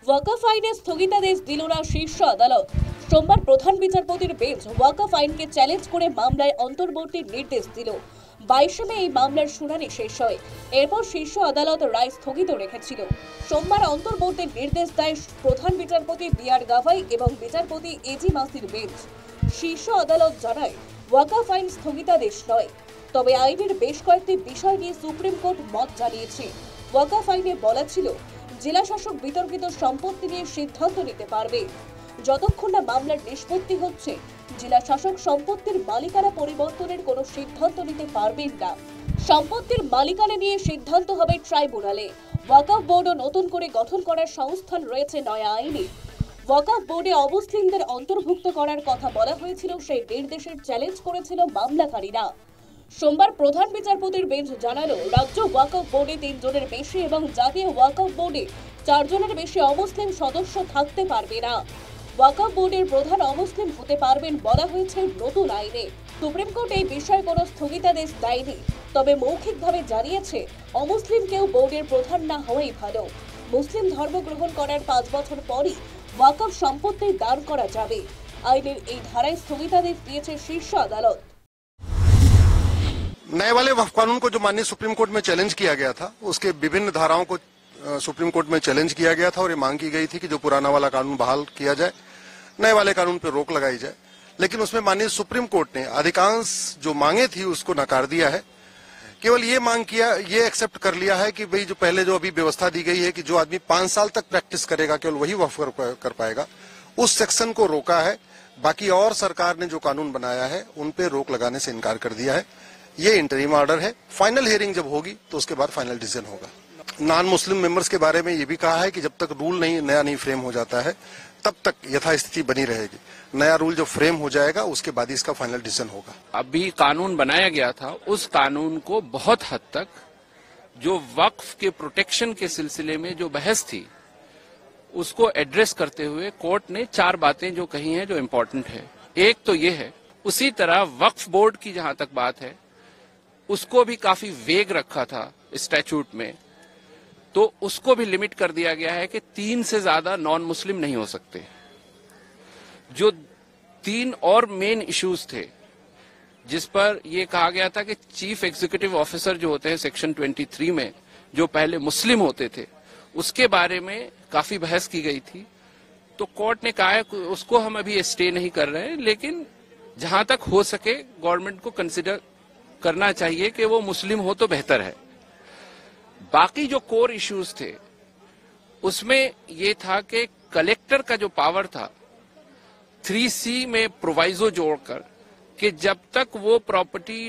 ওয়াকফ আইনে স্থগিতাদেশ দিল না শীর্ষ আদালত। সোমবার প্রধান বিচারপতির বেঞ্চ ওয়াকফ আইনকে চ্যালেঞ্জ করে মামলায় অন্তর্বর্তী নির্দেশ দিল। 22 মে এই মামলার শুনানি শেষ হয়। এরপর শীর্ষ আদালত রায় স্থগিত রেখেছিল। সোমবার অন্তর্বর্তী নির্দেশ দেয় প্রধান বিচারপতি বি.আর. গাভাই এবং বিচারপতি এজি মাসির বেঞ্চ। শীর্ষ আদালত জানায়, ওয়াকফ আইন স্থগিতাদেশ নয়, তবে আইনের বেশ কয়েকটি বিষয় নিয়ে সুপ্রিম কোর্ট মত জানিয়েছে। ওয়াকফ আইনে বলা ছিল, জেলা শাসক বিতর্কিত সম্পত্তি নিয়ে সিদ্ধান্ত নিতে পারবে। যতক্ষণ না মামলার নিষ্পত্তি হচ্ছে, জেলা শাসক সম্পত্তির মালিকানা পরিবর্তনের কোনো সিদ্ধান্ত নিতে পারবেন না। সম্পত্তির মালিকানা নিয়ে সিদ্ধান্ত হবে ট্রাইব্যুনালে। ওয়াকফ বোর্ডও নতুন করে গঠন করার সংস্থান রয়েছে নয়া আইনে। ওয়াকফ বোর্ডে অমুসলিমদের অন্তর্ভুক্ত করার কথা বলা হয়েছিল, সেই নির্দেশের চ্যালেঞ্জ করেছিল মামলাকারীরা। সোমবার প্রধান বিচারপতির বেঞ্চ জানালো, রাজ্য ওয়াকফ বোর্ডে 3 জনের বেশি এবং জাতীয় ওয়াকফ বোর্ডে 4 জনের বেশি অমুসলিম সদস্য থাকতে পারবে না। ওয়াকফ বোর্ডের প্রধান অমুসলিম হতে পারবেন বলা হয়েছে নতুন আইনে। সুপ্রিম কোর্ট এই বিষয়ে কোনো স্থগিতাদেশ দেয়নি, তবে মৌখিকভাবে জানিয়েছে অমুসলিম কেউ বোর্ডের প্রধান না হওয়াই ভালো। মুসলিম ধর্ম গ্রহণ করার 5 বছর পরই ওয়াকফ সম্পত্তি দান করা যাবে। আইনের এই ধারায় স্থগিতাদেশ দিয়েছে শীর্ষ আদালত। नए वाले वक्फ कानून को जो माननीय सुप्रीम कोर्ट में चैलेंज किया गया था, उसके विभिन्न धाराओं को सुप्रीम कोर्ट में चैलेंज किया गया था और ये मांग की गई थी कि जो पुराना वाला कानून बहाल किया जाए, नए वाले कानून पर रोक लगाई जाए। लेकिन उसमें माननीय सुप्रीम कोर्ट ने अधिकांश जो मांगे थी उसको नकार दिया है। केवल ये मांग किया, ये एक्सेप्ट कर लिया है कि भाई जो पहले जो अभी व्यवस्था दी गई है कि जो आदमी 5 साल तक प्रैक्टिस करेगा केवल वही वक्फ कर पाएगा, उस सेक्शन को रोका है। बाकी और सरकार ने जो कानून बनाया है उन पे रोक लगाने से इनकार कर दिया है। ये इंटरिम ऑर्डर है। फाइनल हियरिंग जब होगी तो उसके बाद फाइनल डिसीजन होगा। नॉन मुस्लिम मेंबर्स के बारे में ये भी कहा है कि जब तक रूल नया नहीं फ्रेम हो जाता है, तब तक यथास्थिति बनी रहेगी। नया रूल जब फ्रेम हो जाएगा उसके बाद इसका फाइनल डिसीजन होगा। अभी कानून बनाया गया था, उस कानून को बहुत हद तक जो वक्फ के प्रोटेक्शन के सिलसिले में जो बहस थी, उसको एड्रेस करते हुए कोर्ट ने 4 बातें जो कही हैं जो इम्पोर्टेंट है। एक तो ये है, उसी तरह वक्फ बोर्ड की जहां तक बात है, उसको भी काफी वेग रखा था स्टैट्यूट में, तो उसको भी लिमिट कर दिया गया है कि 3 से ज्यादा नॉन मुस्लिम नहीं हो सकते। जो 3 और मेन इश्यूज थे जिस पर यह कहा गया था कि चीफ एग्जीक्यूटिव ऑफिसर जो होते हैं सेक्शन 23 में, जो पहले मुस्लिम होते थे, उसके बारे में काफी बहस की गई थी। तो कोर्ट ने कहा है उसको हम अभी स्टे नहीं कर रहे हैं, लेकिन जहां तक हो सके गवर्नमेंट को कंसिडर करना चाहिए कि वो मुस्लिम हो तो बेहतर है। बाकी जो कोर इश्यूज थे उसमें ये था कि कलेक्टर का जो पावर था 3C में प्रोवाइजो जोड़कर कि जब तक वो प्रॉपर्टी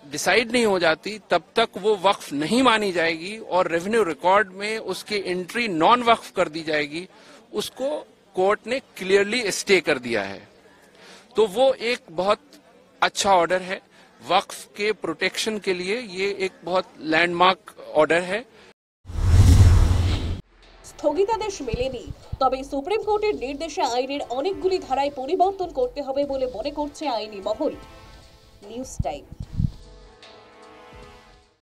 डिसाइड नहीं हो जाती तब तक वो वक्फ नहीं मानी जाएगी और रेवेन्यू रिकॉर्ड में उसकी एंट्री नॉन वक्फ कर दी जाएगी, उसको कोर्ट ने क्लियरली स्टे कर दिया है। तो वो एक बहुत अच्छा ऑर्डर है। वक्फ के प्रोटेक्शन के लिए ये एक बहुत लैंडमार्क ऑर्डर है। স্থগিতাদেশ মেলেনি, তবে সুপ্রিম কোর্টের নির্দেশে আইনের অনেকগুলি ধারায় পরিবর্তন করতে হবে বলে মনে করছে আইনি মহল। News time.